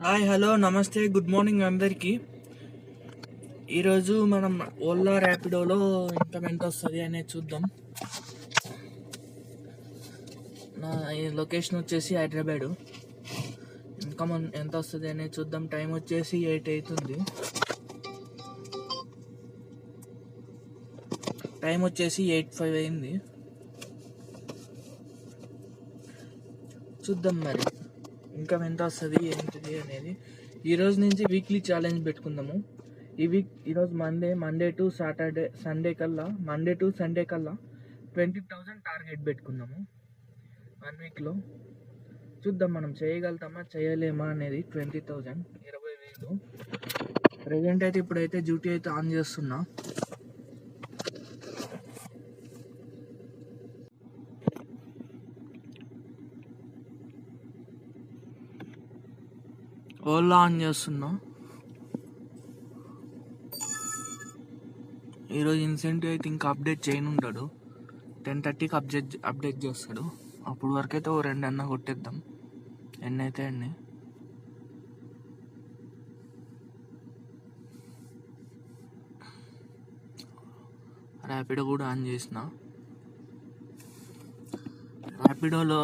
Hi hello నమస్తే good morning అందరికీ. ఈరోజు మనం ఓలా ర్యాపిడోలో ఇన్కమ్ ఎంత వస్తుంది అనేది చూద్దాం. నా ఈ లొకేషన్ వచ్చేసి హైదరాబాదు. ఇన్కమ్ ఎంత వస్తుంది అనేది చూద్దాం. టైం వచ్చేసి 8 అవుతుంది. టైం వచ్చేసి 8:05 అయింది. చూద్దాం మరి ఇన్కమ్ ఎంత వస్తుంది ఏంటిది అనేది. ఈరోజు నుంచి వీక్లీ ఛాలెంజ్ పెట్టుకుందాము. ఈరోజు మండే టు సండే కల్లా 20,000 టార్గెట్ పెట్టుకుందాము 1 వీక్లో. చూద్దాం మనం చేయగలుగుతామా చేయలేమా అనేది. 20,000 20,000. ప్రజెంట్ అయితే ఇప్పుడైతే డ్యూటీ అయితే ఆన్ చేస్తున్నా. ఓలా ఆన్ చేస్తున్నా. ఈరోజు ఇన్సెంటివ్ అయితే ఇంకా అప్డేట్ చేయనుంటాడు. 10:30కి అప్డేట్ చేస్తాడు. అప్పుడు వరకైతే 2 అన్న కొట్టేద్దాం. ఎన్ని అయితే అన్ని. ర్యాపిడో కూడా ఆన్ చేసిన. ర్యాపిడోలో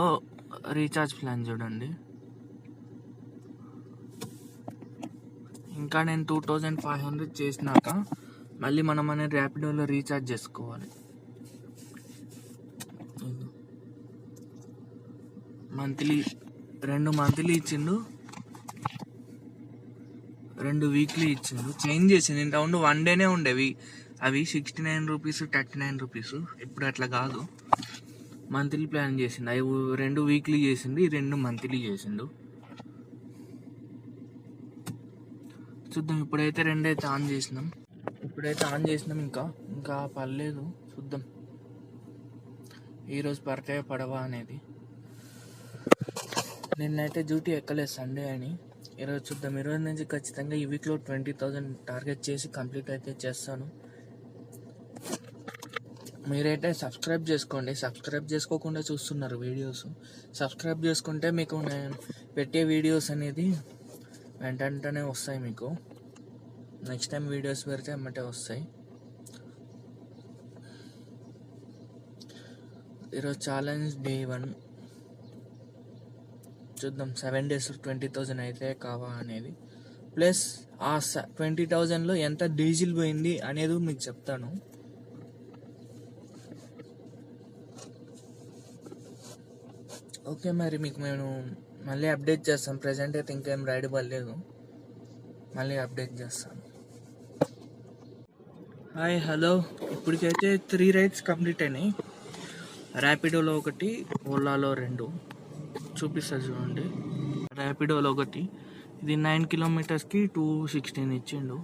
రీఛార్జ్ ప్లాన్ చూడండి. ఇంకా నేను 2,500 చేసినాక మళ్ళీ మనం అనేది ర్యాపిడోలో రీఛార్జ్ చేసుకోవాలి. రెండు మంత్లీ ఇచ్చిండు, 2 వీక్లీ ఇచ్చిండు. చేంజ్ చేసిండు. ఇంతకుముందు 1 డేనే ఉండేవి. అవి 69 రూపీస్ 39 రూపీస్. ఇప్పుడు అట్లా కాదు, మంత్లీ ప్లాన్ చేసిండు. అవి 2 వీక్లీ చేసిండు, 2 మంత్లీ చేసిండు. చూద్దాం. ఇప్పుడైతే 2 అయితే ఆన్ చేసినాం. ఇంకా పర్లేదు. చూద్దాం ఈరోజు పడతాయా పడవా అనేది. నిన్నైతే డ్యూటీ ఎక్కలేదు సండే అని. ఈరోజు చూద్దాం. ఈరోజు నుంచి ఖచ్చితంగా ఈ వీక్లో 20,000 టార్గెట్ చేసి కంప్లీట్ అయితే చేస్తాను. మీరైతే సబ్స్క్రైబ్ చేసుకోండి. సబ్స్క్రైబ్ చేసుకోకుండా చూస్తున్నారు వీడియోస్. సబ్స్క్రైబ్ చేసుకుంటే మీకు నేను పెట్టే వీడియోస్ అనేది వెంటనే వస్తాయి. మీకు నెక్స్ట్ టైం వీడియోస్ పెడితే అమ్మటే వస్తాయి. ఈరోజు ఛాలెంజ్ డే 1. చూద్దాం 7 days 20,000 అయితే కావా అనేది. ప్లస్ ఆ 20,000లో ఎంత డీజిల్ పోయింది అనేది మీకు చెప్తాను. ఓకే, మరి మీకు నేను మళ్ళీ అప్డేట్ చేస్తాను. ప్రజెంట్ అయితే ఇంకేం రైడ్ పడలేదు, మళ్ళీ అప్డేట్ చేస్తాను. Hi hello. ఇప్పటికైతే 3 రైడ్స్ కంప్లీట్ అయినాయి. ర్యాపిడోలో 1, ఓలాలో 2 చూపిస్తా చూడండి. ర్యాపిడోలో 1, ఇది 9 కిలోమీటర్స్కి 216 ఇచ్చిండు.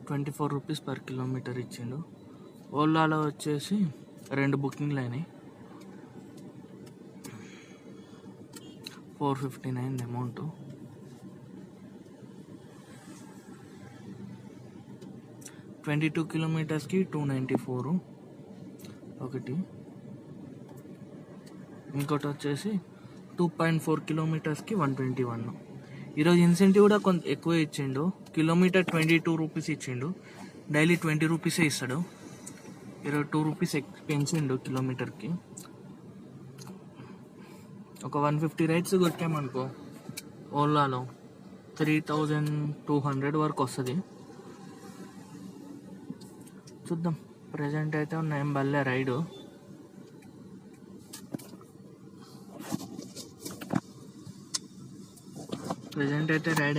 24 రూపీస్ పర్ కిలోమీటర్ ఇచ్చిండు. ఓలాలో వచ్చేసి 2 బుకింగ్లు అయినాయి. 459 అమౌంట్. (22 కిలోమీటర్స్కి 294 ఒకటి. ఇంకోటి వచ్చేసి 2.4 కిలోమీటర్స్కి 121. ఈరోజు ఇన్సెంటివ్ కూడా కొంత ఎక్కువ ఇచ్చిండు. కిలోమీటర్ 22 రూపీస్ ఇచ్చిండు. డైలీ 20 రూపీసే ఇస్తాడు. ఈరోజు 2 రూపీస్ పెంచిండు కిలోమీటర్కి. ఒక 150 రైడ్స్ కొట్టామనుకో ఓలాలో 3,200 వరకు వస్తుంది. చూద్దాం. ప్రజెంట్ అయితే ఏం బల్లే రైడు.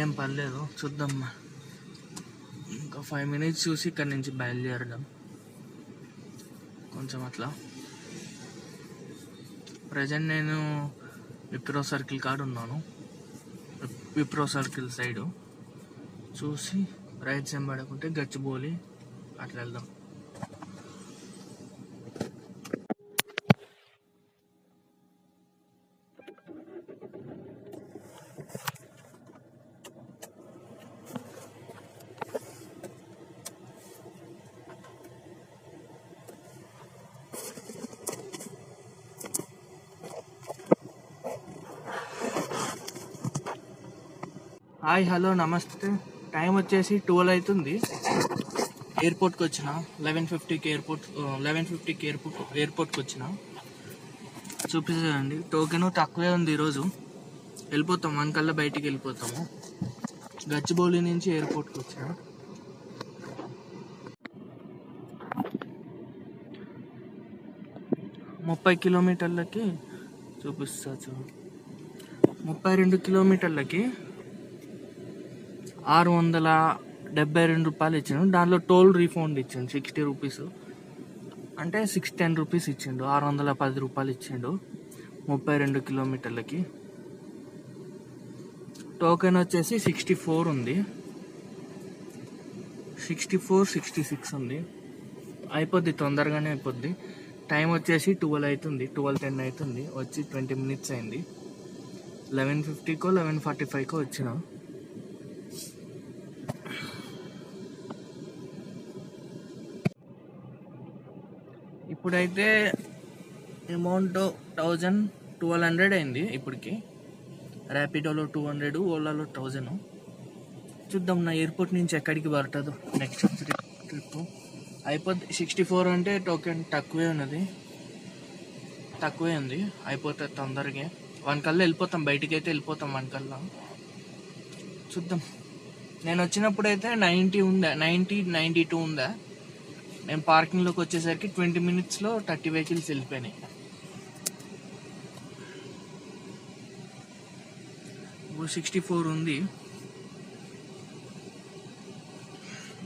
ఏం పర్లేదు. చూద్దాం. ఇంకా 5 minutes చూసి ఇక్కడ నుంచి బయలుదేరడం కొంచెం అట్లా. ప్రజెంట్ నేను విప్రో సర్కిల్ కాడ ఉన్నాను. విప్రో సర్కిల్ సైడు చూసి రైట్స్ ఏం పడకుంటే గచ్చిబౌలి అట్లా వెళ్దాం. హాయ్ హలో నమస్తే. టైం వచ్చేసి 12 అవుతుంది. ఎయిర్పోర్ట్కి వచ్చిన 11:50కి ఎయిర్పోర్ట్కి వచ్చిన. చూపిస్తుందండి, టోకెన్ తక్కువే ఉంది. ఈరోజు వెళ్ళిపోతాం, 1 కల్లా బయటికి వెళ్ళిపోతాము. గచ్చిబౌలి నుంచి ఎయిర్పోర్ట్కి వచ్చిన. ముప్పై కిలోమీటర్లకి చూపిస్తా చూడు. 32 కిలోమీటర్లకి 672 రూపాయలు ఇచ్చాను. దాంట్లో టోల్ రీఫండ్ ఇచ్చాను 60 రూపీస్, అంటే 610 రూపీస్ ఇచ్చిండు. 610 రూపాయలు ఇచ్చిండు 32 కిలోమీటర్లకి. టోకెన్ వచ్చేసి 64 ఉంది, 66 ఉంది. అయిపోద్ది, తొందరగానే అయిపోద్ది. టైం వచ్చేసి 12 అవుతుంది, 12:10 అవుతుంది. వచ్చి 20 minutes అయింది. 11:50కో 11:45కో వచ్చిన. ఇప్పుడైతే అమౌంట్ 1200 అయింది ఇప్పటికి. ర్యాపిడోలో 200, ఓలాలో 1000. చూద్దాం నా ఎయిర్పోర్ట్ నుంచి ఎక్కడికి పడుతుందో నెక్స్ట్ ట్రిప్. అయిపోద్ది. 64 అంటే టోకెన్ తక్కువే ఉంది. అయిపోతుంది తొందరగా. 1 కల్లా వెళ్ళిపోతాం, బయటికి అయితే వెళ్ళిపోతాం 1 కల్లా. చూద్దాం. నేను వచ్చినప్పుడు అయితే 92 ఉందా. నేను పార్కింగ్లోకి వచ్చేసరికి 20 minutesలో 30 వెహికల్స్ వెళ్ళిపోయినాయి. ఇప్పుడు 64 ఉంది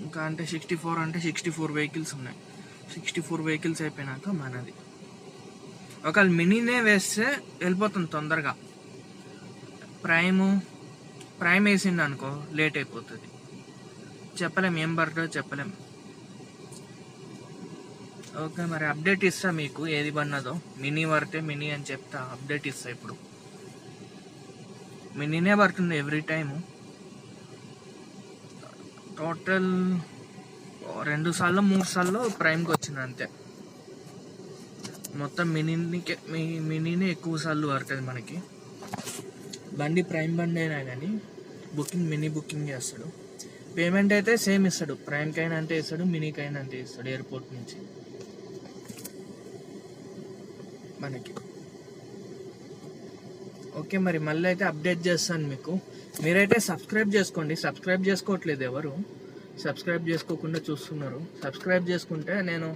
ఇంకా. అంటే 64 వెహికల్స్ ఉన్నాయి. 64 వెహికల్స్ అయిపోయినాక మనది. ఒకవేళ మినీనే వేస్తే వెళ్ళిపోతుంది తొందరగా. ప్రైమ్ వేసిండు అనుకో లేట్ అయిపోతుంది. చెప్పలేం ఏం పడుతుందో చెప్పలేం. ఓకే, మరి అప్డేట్ ఇస్తా మీకు ఏది పడినదో. మినీ పడితే మినీ అని చెప్తా, అప్డేట్ ఇస్తా. ఇప్పుడు మినీనే పడుతుంది ఎవ్రీ టైము. టోటల్ 2 సార్లు 3 సార్లు ప్రైమ్కి వచ్చింది అంతే. మొత్తం మినీనే ఎక్కువ సార్లు పడుతుంది మనకి. బండి ప్రైమ్ బండి అయినా కానీ మినీ బుకింగ్ చేస్తాడు. పేమెంట్ అయితే సేమ్ ఇస్తాడు. ప్రైమ్కైనా అంతే ఇస్తాడు, మినీకైనా అంతే ఇస్తాడు ఎయిర్పోర్ట్ నుంచి మనకి. ఓకే, మరి మళ్ళీ అయితే అప్డేట్ చేస్తాను మీకు. మీరైతే సబ్స్క్రైబ్ చేసుకోండి. సబ్స్క్రైబ్ చేసుకోవట్లేదు ఎవరు. సబ్స్క్రైబ్ చేసుకోకుండా చూస్తున్నారు. సబ్స్క్రైబ్ చేసుకుంటే నేను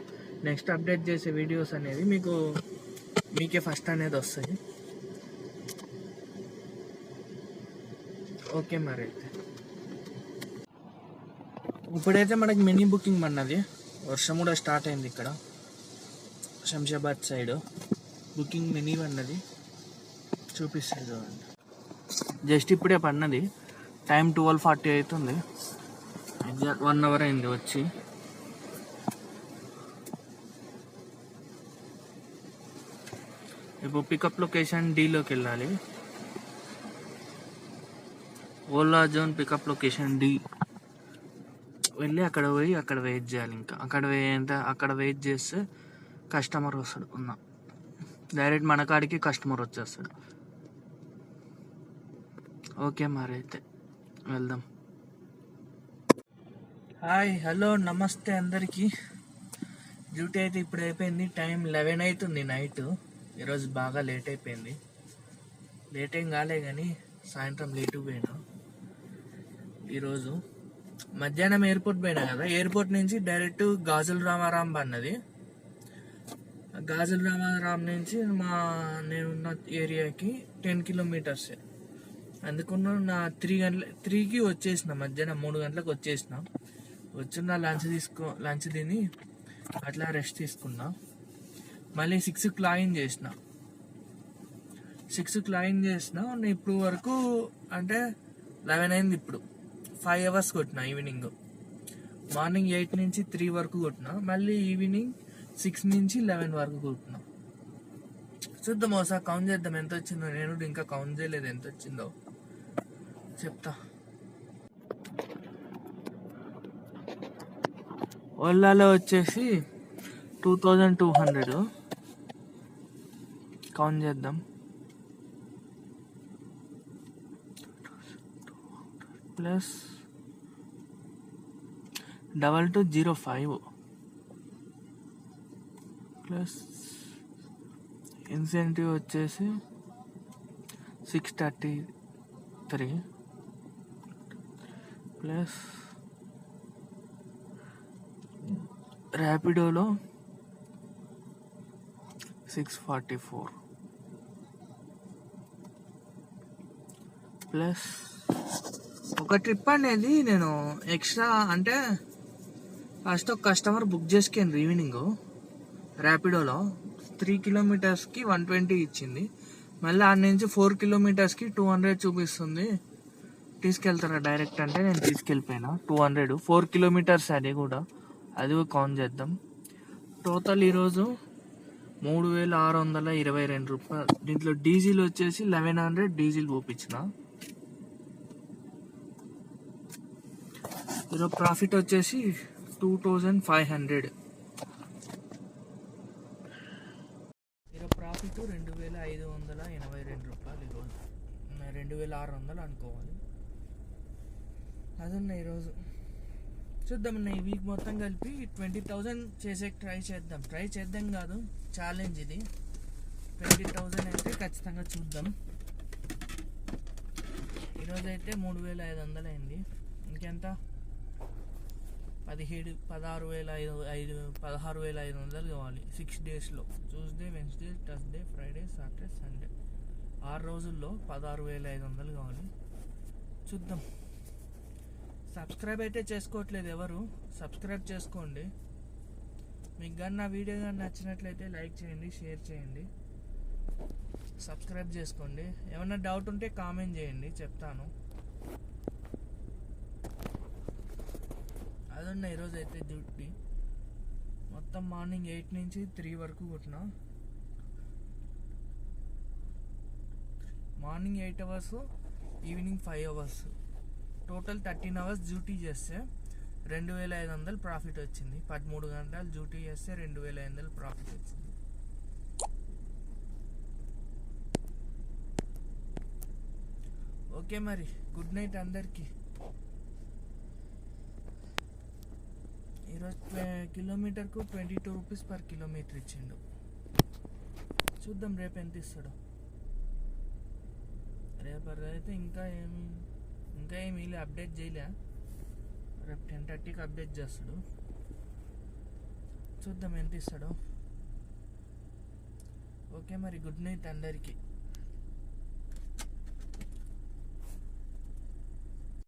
నెక్స్ట్ అప్డేట్ చేసే వీడియోస్ అనేది మీకే ఫస్ట్ అనేది వస్తాయి. ఓకే, మరి అయితే ఇప్పుడైతే మనకి మినీ బుకింగ్ అన్నది. వర్షం కూడా స్టార్ట్ అయింది ఇక్కడ శంషాబాద్ సైడ్. బుకింగ్ మినీ అన్నది చూపిస్తుంది చూడండి. జస్ట్ ఇప్పుడే పడినది. టైం 12:40 అవుతుంది. 1 అవర్ అయింది వచ్చి. ఇప్పుడు పికప్ లొకేషన్ డీలోకి వెళ్ళాలి. Ola zone pickup location D వెళ్ళి అక్కడ వెయిట్ చేయాలి. ఇంకా అక్కడ వెయిట్ చేస్తే కస్టమర్ వస్తాడు. డైరెక్ట్ మన కాడికి కస్టమర్ వచ్చేస్తాడు. ఓకే, మరి అయితే వెళ్దాం. హాయ్ హలో నమస్తే అందరికీ. డ్యూటీ అయితే ఇప్పుడు అయిపోయింది. టైం 11 అవుతుంది నైట్. ఈరోజు బాగా లేట్ అయిపోయింది. లేట్ ఏం కాలే కానీ సాయంత్రం లేటు పోయినా. ఈరోజు మధ్యాహ్నం ఎయిర్పోర్ట్ పోయినా కదా. ఎయిర్పోర్ట్ నుంచి డైరెక్ట్ గాజుల రామారాం అన్నది. గాజుల రామారాం నుంచి నేనున్న ఏరియాకి 10 kilometers. అందుకున్న నా 3కి వచ్చేసిన. మధ్యాహ్నం 3 గంటలకు వచ్చేసిన. వచ్చిన లంచ్ తిని అట్లా రెస్ట్ తీసుకున్నా. మళ్ళీ 6కి లాగిన్ చేసిన. ఇప్పుడు వరకు అంటే 11 అయింది. ఇప్పుడు 5 hours కొట్టిన. ఈవినింగ్ మార్నింగ్ 8 నుంచి 3 వరకు కొట్టిన. మళ్ళీ ఈవినింగ్ 6 నుంచి 11 వరకు కొట్టిన. చూద్దాం, ఒకసారి కౌంట్ చేద్దాం ఎంత వచ్చిందో. నేను ఇంకా కౌంట్ చేయలేదు ఎంత వచ్చిందో, చెప్తా. ఓలాలో వచ్చేసి 2200. కౌంట్ చేద్దాం. ప్లస్ 2205 ప్లస్ ఇన్సెంటివ్ వచ్చేసి 633 ప్లస్ ర్యాపిడోలో 644 ప్లస్ ఒక ట్రిప్ అనేది నేను ఎక్స్ట్రా అంటే ఫస్ట్ ఒక కస్టమర్ బుక్ చేసుకుని ఈవినింగ్ ర్యాపిడోలో 3 కిలోమీటర్స్కి 120 ఇచ్చింది. మళ్ళీ ఆడ నుంచి 4 కిలోమీటర్స్కి 200 చూపిస్తుంది. తీసుకెళ్తారా డైరెక్ట్ అంటే నేను తీసుకెళ్ళిపోయినా. 200 4 కిలోమీటర్స్ అది కూడా కౌంట్ చేద్దాం. టోటల్ ఈరోజు 3622 రూపాయలు. దీంట్లో డీజిల్ వచ్చేసి 1100 డీజిల్ చూపించిన. ఈరోజు ప్రాఫిట్ వచ్చేసి 2500. ఈరోజు ప్రాఫిట్ 2582 రూపాయలు. ఈరోజు 2600 అనుకోవాలి. అదన్న ఈరోజు చూద్దాం. ఈ వీక్ మొత్తం కలిపి 20,000 చేసే ట్రై చేద్దాం కాదు, ఛాలెంజ్ ఇది. 20,000 అయితే ఖచ్చితంగా చూద్దాం. ఈరోజు అయితే 3500 అయింది. ఇంకెంత 16,500 కావాలి 6 డేస్లో. Tuesday, Wednesday, Thursday, Friday, Saturday, Sunday 6 రోజుల్లో 16,500 కావాలి. చూద్దాం. సబ్స్క్రైబ్ అయితే చేసుకోవట్లేదు ఎవరు. సబ్స్క్రైబ్ చేసుకోండి. మీకు కానీ నా వీడియో కానీ నచ్చినట్లయితే లైక్ చేయండి, షేర్ చేయండి, సబ్స్క్రైబ్ చేసుకోండి. ఏమన్నా డౌట్ ఉంటే కామెంట్ చేయండి, చెప్తాను. అదన్న ఈరోజు అయితే డ్యూటీ మొత్తం మార్నింగ్ 8 నుంచి 3 వరకు కొట్టిన. Morning 8 hours, evening 5 hours, total 13 hours duty చేస్తే 2500 ప్రాఫిట్ వచ్చింది. 13 గంటలు డ్యూటీ చేస్తే 2500 ప్రాఫిట్ వచ్చింది. ఓకే మరి, గుడ్ నైట్ అందరికీ. ఈరోజు కిలోమీటర్కు 22 రూపీస్ పర్ కిలోమీటర్ ఇచ్చిండు. చూద్దాం రేపు ఎంత ఇస్తాడో. రేపు అయితే ఇంకా ఏమి అప్డేట్ చేయలే. రేపు 10:30కి అప్డేట్ చేస్తాడు. చూద్దాం ఎంత ఇస్తాడో. ఓకే మరి, గుడ్ నైట్ అందరికీ.